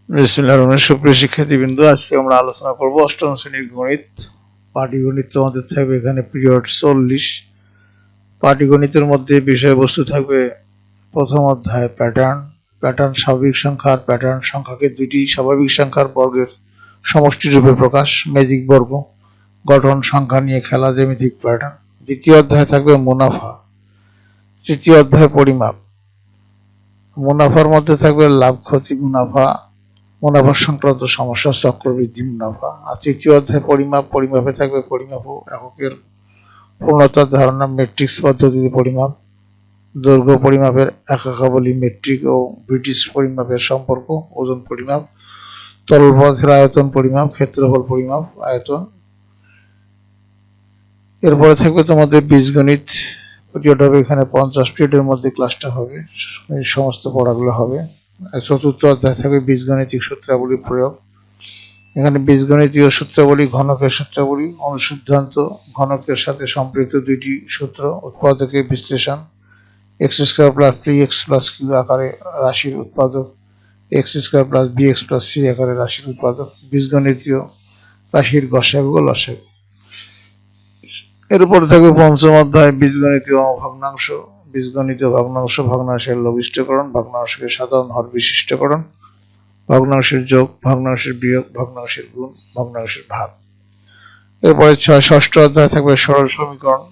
বিসমিল্লাহির রহমানির রহিম। সুপ্রিয় শিক্ষার্থীবৃন্দ, আজকে আমরা আলোচনা করব অষ্টম শ্রেণীর গণিত। পাটিগণিত তোমাদের থাকবে এখানে পিরিয়ড 40। পাটিগণিতের মধ্যে বিষয়বস্তু থাকবে প্রথম অধ্যায় প্যাটার্ন স্বাভাবিক সংখ্যার প্যাটার্ন সংখ্যাকে দুইটি স্বাভাবিক সংখ্যার বর্গের সমষ্টি রূপে প্রকাশ, ম্যাজিক বর্গ, গঠন, সংখ্যা নিয়ে খেলা, জ্যামিতিক প্যাটার্ন। দ্বিতীয় অধ্যায় থাকবে মুনাফা। তৃতীয় অধ্যায় পরিমাপ। মুনাফার মধ্যে থাকবে লাভ, ক্ষতি, মুনাফা সংক্রান্ত সমস্যা, চক্রবৃদ্ধি, মুনাফা। আর তৃতীয় অধ্যায় পরিমাপে থাকবে পরিমাপ ও এককের পূর্ণতার ধারণা, মেট্রিক্স পদ্ধতিতে পরিমাপ, দৈর্ঘ্য পরিমাপের একাকাবলী, মেট্রিক ও ব্রিটিশ পরিমাপের সম্পর্ক, ওজন পরিমাপ, তরল পদার্থের আয়তন পরিমাপ, ক্ষেত্রফল পরিমাপ, আয়তন। এরপরে থাকবে তোমাদের বীজগণিত পিরিয়ড হবে এখানে 50 পিরিয়ডের মধ্যে ক্লাসটা হবে, এই সমস্ত পড়াগুলো হবে। চতুর্থ অধ্যায় থাকবে বীজগণিতিক সূত্রাবলী প্রয়োগ। এখানে বীজগণিতীয় সূত্রাবলী, ঘনকের সূত্রাবলী, অনুসিদ্ধান্ত, ঘনকের সাথে সম্পৃক্ত দুইটি সূত্র, উৎপাদকের বিশ্লেষণ, x square plus three x plus q আকারে রাশির উৎপাদক, x square plus b x plus c আকারে রাশির উৎপাদক, বীজগণিতীয় রাশির গসাগু ও লসাগু। এরপর থাকবে পঞ্চম অধ্যায় বীজগণিতীয় ভগ্নাংশ। বীজগণিতীয় ভগ্নাংশ, ভগ্নাংশের লঘিষ্ঠকরণ, ভগ্নাংশকে সাধারণ হর বিশিষ্টকরণ, ভগ্নাংশের যোগ, ভগ্নাংশের বিয়োগ, ভগ্নাংশের গুণ, ভগ্নাংশের ভাগ। এরপরে ষষ্ঠ অধ্যায় থাকবে সরল সমীকরণ।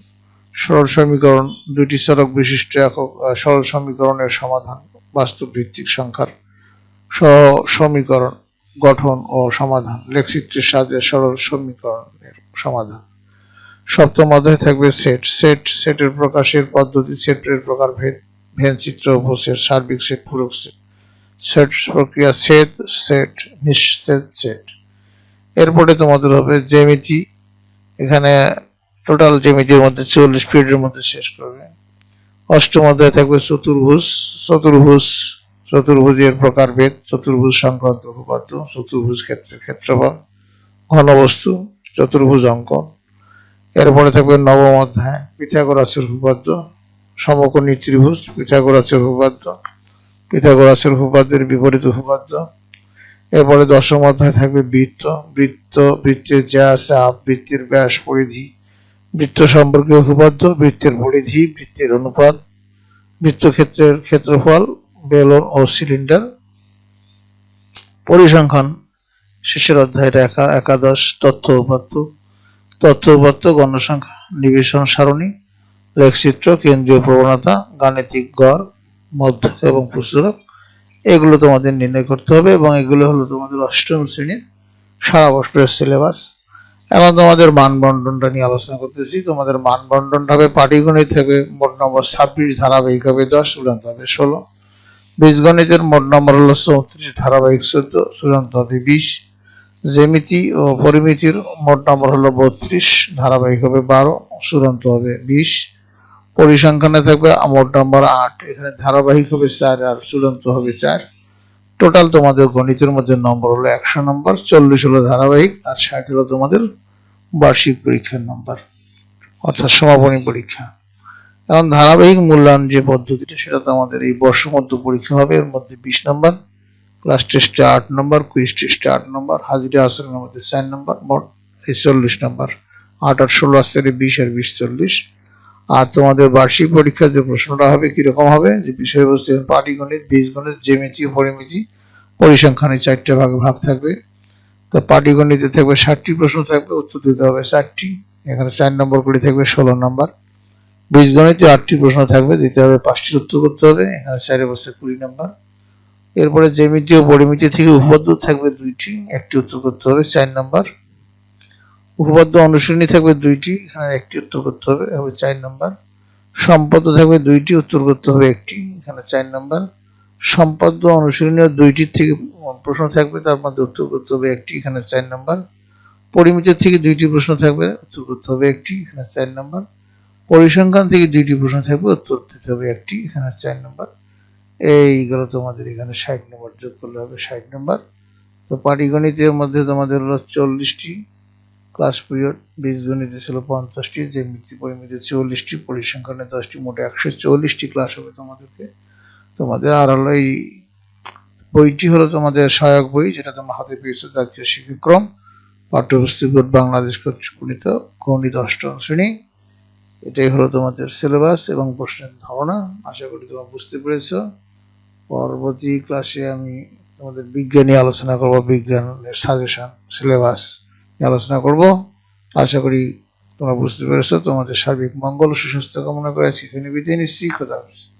সরল সমীকরণ, দুইটি চলক বিশিষ্ট একক সরল সমীকরণের সমাধান, বাস্তব ভিত্তিক সংখ্যার সমীকরণ, গঠন ও সমাধান, লেখচিত্রের সাহায্যে সরল সমীকরণের সমাধান। সপ্তম অধ্যায় থাকবে সেটের প্রকাশের পদ্ধতি, সেটের প্রকারভেদ, ভেদচিত্র, উপসেট, সার্বিক সেট, পূরক সেট, সেট প্রক্রিয়া, সেট, নিঃসেট সেট। এরপরে তোমাদের হবে জ্যামিতি। এখানে টোটাল জ্যামিতির মধ্যে 40 পিরিয়ডের মধ্যে শেষ করবে। অষ্টম অধ্যায় থাকবে চতুর্ভুজের প্রকারভেদ, চতুর্ভুজ সংক্রান্ত উপপাদ্য, চতুর্ভুজ ক্ষেত্রের ক্ষেত্রফল, ঘনবস্তু, চতুর্ভুজ অঙ্কন। এরপরে থাকবে নবম অধ্যায় পিথাগোরাসের উপপাদ্য, সমকোণী ত্রিভুজ, পিথাগোরাসের উপপাদ্য, পিথাগোরাসের উপপাদ্যের বিপরীত উপপাদ্য। এরপরে দশম অধ্যায় থাকবে বৃত্তের যা চাপ, বৃত্তের ব্যাস, পরিধি, বৃত্ত সম্পর্কীয় উপপাদ্য, বৃত্তের পরিধি, বৃত্তের অনুপাত, বৃত্তক্ষেত্রের ক্ষেত্রফল, বেলন ও সিলিন্ডার। পরিসংখ্যান শেষের অধ্যায়টা একাদশ তথ্য উপাত্ত, গণসংখ্যা, নিবেশন সারণী, লেখচিত্র, কেন্দ্রীয় প্রবণতা, গাণিতিক গড়, মধ্যক এবং প্রচুরক। এগুলো তোমাদের নির্ণয় করতে হবে এবং এগুলো হলো তোমাদের অষ্টম শ্রেণীর সারা বছরের সিলেবাস। এখন তোমাদের মানবন্টনটা নিয়ে আলোচনা করতেছি। তোমাদের মানবন্টনটা হবে পাটিগণিত হবে মোট নম্বর 26, ধারাবাহিক হবে 10, চূড়ান্ত হবে 16। বীজগণিতের মোট নম্বর হলো 34, ধারাবাহিক 14, চূড়ান্ত হবে 20। জ্যামিতি ও পরিমিতির মোট নম্বর হলো 32, ধারাবাহিক হবে 12, চূড়ান্ত হবে 20। পরিসংখ্যানে থাকবে মোট নম্বর 8, এখানে ধারাবাহিক হবে 4 আর চূড়ান্ত হবে 4। টোটাল তোমাদের গণিতের মধ্যে নম্বর হলো 100 নম্বর, 40 হলো ধারাবাহিক আর 60 হলো তোমাদের বার্ষিক পরীক্ষার নম্বর, অর্থাৎ সমাপনী পরীক্ষা। এখন ধারাবাহিক মূল্যায়ন যে পদ্ধতিটা সেটা তোমাদের এই বর্ষমধ্য পরীক্ষা হবে, এর মধ্যে 20 নম্বর, ক্লাস টেস্টে 8 নম্বর, কুইজ টেস্টে 8 নম্বর, হাজিরা আসরের মধ্যে 4 নম্বর, মোট 40 নম্বর। 8 আর 16 আসছে 20 আর 20 40। আর তোমাদের বার্ষিক পরীক্ষার যে প্রশ্নটা হবে কিরকম হবে, যে বিষয়বস্তু পাটিগণিত, বীজগণিত, জ্যামিতি, পরিমিতি, পরিসংখ্যানে 4টে ভাগ থাকবে। তো পাটিগণিতে থাকবে 60টি প্রশ্ন থাকবে, উত্তর দিতে হবে 4টি, এখানে 4 নম্বর করে থাকবে 16 নম্বর। বীজগণিতে 8টি প্রশ্ন থাকবে, দিতে হবে 5টির উত্তর করতে হবে, এখানে 4 বছর 20 নম্বর। এরপরে জ্যামিতি ও পরিমিতি থেকে উপপাদ্য থাকবে 2টি, একটি উত্তর করতে হবে 4 নম্বর। উপপাদ্য অনুশীলনী থাকবে 2টি, এখানে একটি উত্তর করতে হবে 4 নম্বর। সম্পাদ্য থাকবে 2টি, উত্তর করতে হবে একটি, এখানে 4 নম্বর। সম্পাদ্য অনুশীলনী 2টির থেকে প্রশ্ন থাকবে, তার মধ্যে উত্তর করতে হবে একটি, এখানে 4 নম্বর। পরিমিতি থেকে 2টি প্রশ্ন থাকবে, উত্তর করতে হবে একটি, এখানে 4 নম্বর। পরিসংখ্যান থেকে 2টি প্রশ্ন থাকবে, উত্তর দিতে হবে একটি, এখানে 4 নম্বর। এইগুলো তোমাদের এখানে 60 নম্বর যোগ করলে হবে 60 নম্বর। তো পাটিগণিতের মধ্যে তোমাদের হলো 40টি ক্লাস পিরিয়ড, বীজগণিতে ছিল 50টি, জ্যামিতি পরিমিতি 44টি, পরিসংখ্যানে 10টি, মোট 144টি ক্লাস হবে তোমাদের। আর হলো এই বইটি হলো তোমাদের সহায়ক বই, যেটা তোমরা হাতে পেয়েছো, জাতীয় শিক্ষাক্রম পাঠ্যপুস্তক বোর্ড বাংলাদেশ কর্তৃক প্রণীত গণিত অষ্টম শ্রেণী। এটাই হলো তোমাদের সিলেবাস এবং প্রশ্নের ধারণা। আশা করি তোমরা বুঝতে পেরেছো। পরবর্তী ক্লাসে আমি তোমাদের বিজ্ঞান নিয়ে আলোচনা করব, বিজ্ঞানের সাজেশন সিলেবাস নিয়ে আলোচনা করব। আশা করি তোমরা বুঝতে পেরেছো। তোমাদের সার্বিক মঙ্গল ও সুস্বাস্থ্য কামনা করে এখানে বিদায় নিচ্ছি। খোদা হাফেজ।